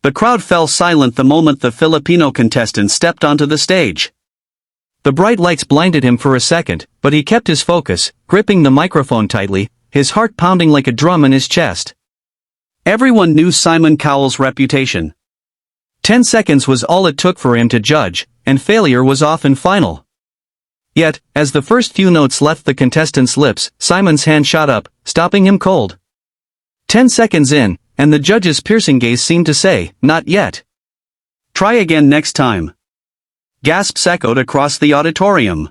The crowd fell silent the moment the Filipino contestant stepped onto the stage. The bright lights blinded him for a second, but he kept his focus, gripping the microphone tightly, his heart pounding like a drum in his chest. Everyone knew Simon Cowell's reputation. 10 seconds was all it took for him to judge, and failure was often final. Yet, as the first few notes left the contestant's lips, Simon's hand shot up, stopping him cold. 10 seconds in, and the judge's piercing gaze seemed to say, "Not yet. Try again next time." Gasps echoed across the auditorium.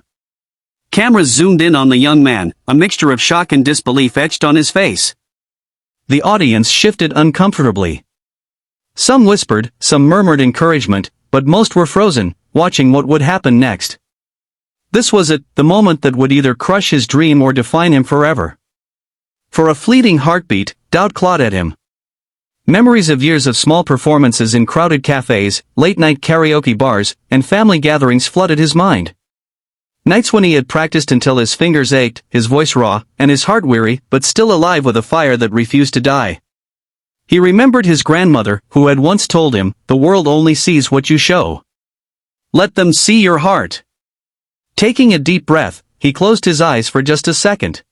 Cameras zoomed in on the young man, a mixture of shock and disbelief etched on his face. The audience shifted uncomfortably. Some whispered, some murmured encouragement, but most were frozen, watching what would happen next. This was it, the moment that would either crush his dream or define him forever. For a fleeting heartbeat, doubt clawed at him. Memories of years of small performances in crowded cafes, late-night karaoke bars, and family gatherings flooded his mind. Nights when he had practiced until his fingers ached, his voice raw, and his heart weary, but still alive with a fire that refused to die. He remembered his grandmother, who had once told him, "The world only sees what you show. Let them see your heart." Taking a deep breath, he closed his eyes for just a second.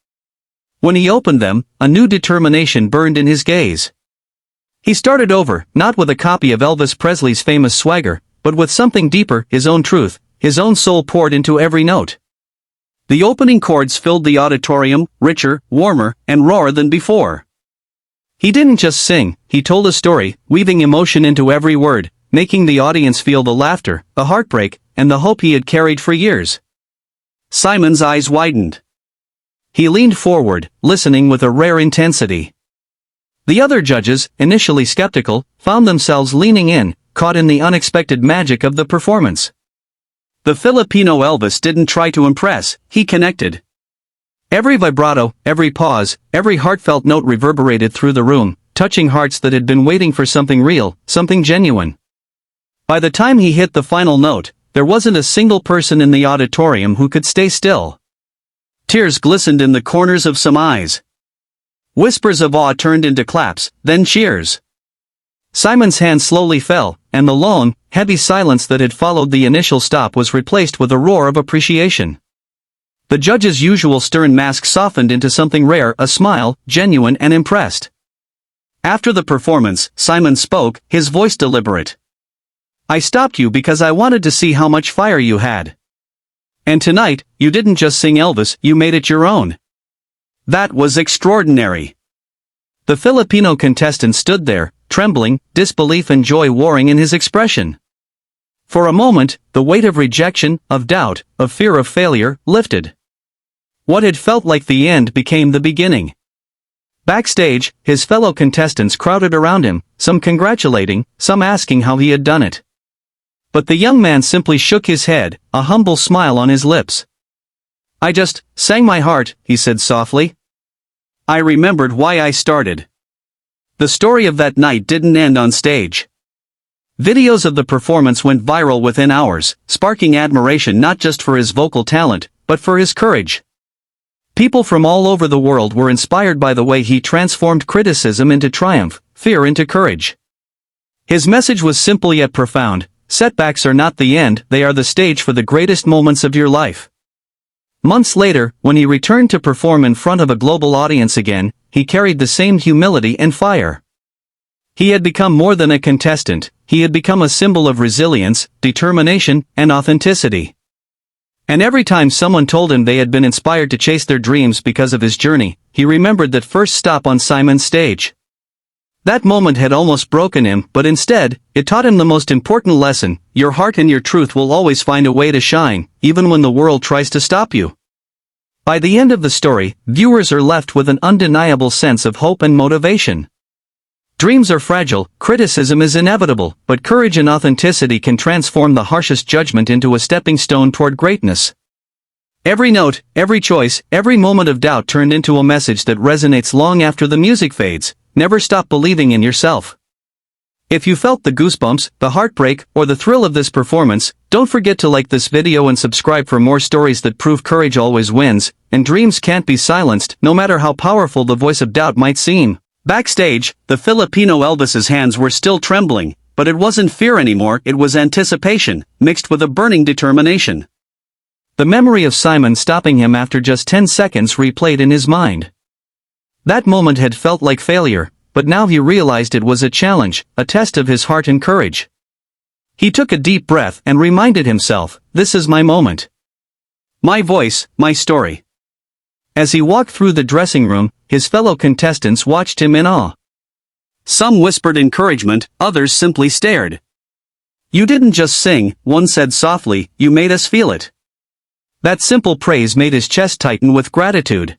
When he opened them, a new determination burned in his gaze. He started over, not with a copy of Elvis Presley's famous swagger, but with something deeper, his own truth, his own soul poured into every note. The opening chords filled the auditorium, richer, warmer, and rawer than before. He didn't just sing, he told a story, weaving emotion into every word, making the audience feel the laughter, the heartbreak, and the hope he had carried for years. Simon's eyes widened. He leaned forward, listening with a rare intensity. The other judges, initially skeptical, found themselves leaning in, caught in the unexpected magic of the performance. The Filipino Elvis didn't try to impress, he connected. Every vibrato, every pause, every heartfelt note reverberated through the room, touching hearts that had been waiting for something real, something genuine. By the time he hit the final note, there wasn't a single person in the auditorium who could stay still. Tears glistened in the corners of some eyes. Whispers of awe turned into claps, then cheers. Simon's hand slowly fell, and the long, heavy silence that had followed the initial stop was replaced with a roar of appreciation. The judge's usual stern mask softened into something rare, a smile, genuine and impressed. After the performance, Simon spoke, his voice deliberate. "I stopped you because I wanted to see how much fire you had. And tonight, you didn't just sing Elvis, you made it your own. That was extraordinary." The Filipino contestant stood there, trembling, disbelief and joy warring in his expression. For a moment, the weight of rejection, of doubt, of fear of failure, lifted. What had felt like the end became the beginning. Backstage, his fellow contestants crowded around him, some congratulating, some asking how he had done it. But the young man simply shook his head, a humble smile on his lips. "I just sang my heart," he said softly. "I remembered why I started." The story of that night didn't end on stage. Videos of the performance went viral within hours, sparking admiration not just for his vocal talent, but for his courage. People from all over the world were inspired by the way he transformed criticism into triumph, fear into courage. His message was simple yet profound: setbacks are not the end, they are the stage for the greatest moments of your life. Months later, when he returned to perform in front of a global audience again, he carried the same humility and fire. He had become more than a contestant, he had become a symbol of resilience, determination, and authenticity. And every time someone told him they had been inspired to chase their dreams because of his journey, he remembered that first stop on Simon's stage. That moment had almost broken him, but instead, it taught him the most important lesson: your heart and your truth will always find a way to shine, even when the world tries to stop you. By the end of the story, viewers are left with an undeniable sense of hope and motivation. Dreams are fragile, criticism is inevitable, but courage and authenticity can transform the harshest judgment into a stepping stone toward greatness. Every note, every choice, every moment of doubt turned into a message that resonates long after the music fades: never stop believing in yourself. If you felt the goosebumps, the heartbreak, or the thrill of this performance, don't forget to like this video and subscribe for more stories that prove courage always wins, and dreams can't be silenced, no matter how powerful the voice of doubt might seem. Backstage, the Filipino Elvis's hands were still trembling, but it wasn't fear anymore, it was anticipation, mixed with a burning determination. The memory of Simon stopping him after just 10 seconds replayed in his mind. That moment had felt like failure, but now he realized it was a challenge, a test of his heart and courage. He took a deep breath and reminded himself, this is my moment. My voice, my story. As he walked through the dressing room, his fellow contestants watched him in awe. Some whispered encouragement, others simply stared. You didn't just sing, one said softly, you made us feel it. That simple praise made his chest tighten with gratitude.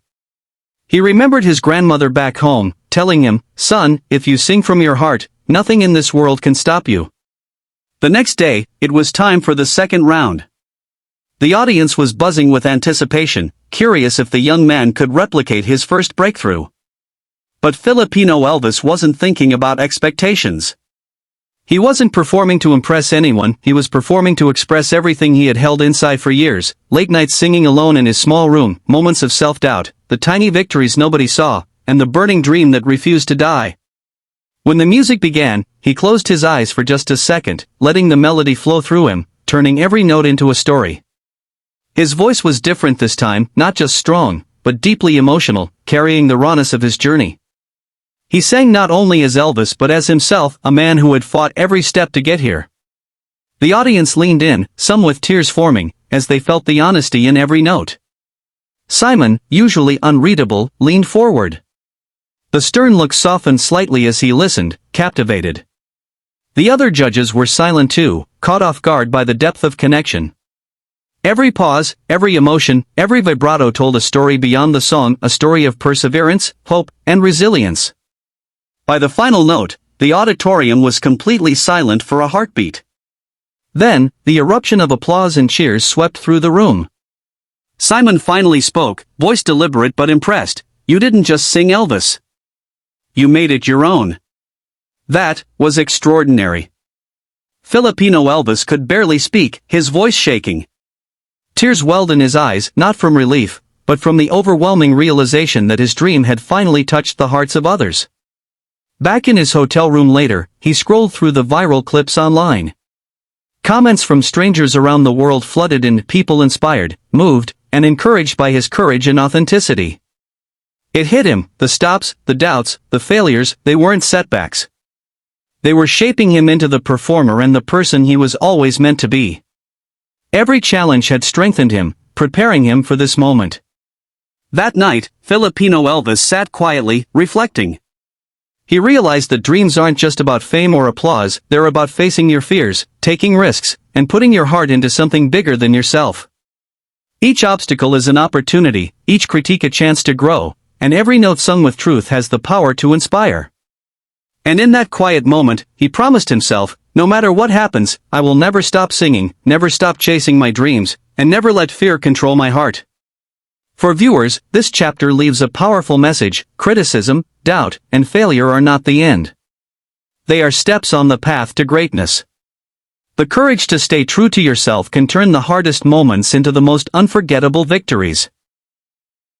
He remembered his grandmother back home, telling him, son, if you sing from your heart, nothing in this world can stop you. The next day, it was time for the second round. The audience was buzzing with anticipation, curious if the young man could replicate his first breakthrough. But Filipino Elvis wasn't thinking about expectations. He wasn't performing to impress anyone, he was performing to express everything he had held inside for years, late nights singing alone in his small room, moments of self-doubt, the tiny victories nobody saw, and the burning dream that refused to die. When the music began, he closed his eyes for just a second, letting the melody flow through him, turning every note into a story. His voice was different this time, not just strong, but deeply emotional, carrying the rawness of his journey. He sang not only as Elvis but as himself, a man who had fought every step to get here. The audience leaned in, some with tears forming, as they felt the honesty in every note. Simon, usually unreadable, leaned forward. The stern look softened slightly as he listened, captivated. The other judges were silent too, caught off guard by the depth of connection. Every pause, every emotion, every vibrato told a story beyond the song, a story of perseverance, hope, and resilience. By the final note, the auditorium was completely silent for a heartbeat. Then, the eruption of applause and cheers swept through the room. Simon finally spoke, voice deliberate but impressed. You didn't just sing Elvis. You made it your own. That was extraordinary. Filipino Elvis could barely speak, his voice shaking. Tears welled in his eyes, not from relief, but from the overwhelming realization that his dream had finally touched the hearts of others. Back in his hotel room later, he scrolled through the viral clips online. Comments from strangers around the world flooded in, people inspired, moved, and encouraged by his courage and authenticity. It hit him, the stops, the doubts, the failures, they weren't setbacks. They were shaping him into the performer and the person he was always meant to be. Every challenge had strengthened him, preparing him for this moment. That night, Filipino Elvis sat quietly, reflecting. He realized that dreams aren't just about fame or applause, they're about facing your fears, taking risks, and putting your heart into something bigger than yourself. Each obstacle is an opportunity, each critique a chance to grow, and every note sung with truth has the power to inspire. And in that quiet moment, he promised himself, no matter what happens, I will never stop singing, never stop chasing my dreams, and never let fear control my heart. For viewers, this chapter leaves a powerful message: criticism, doubt, and failure are not the end. They are steps on the path to greatness. The courage to stay true to yourself can turn the hardest moments into the most unforgettable victories.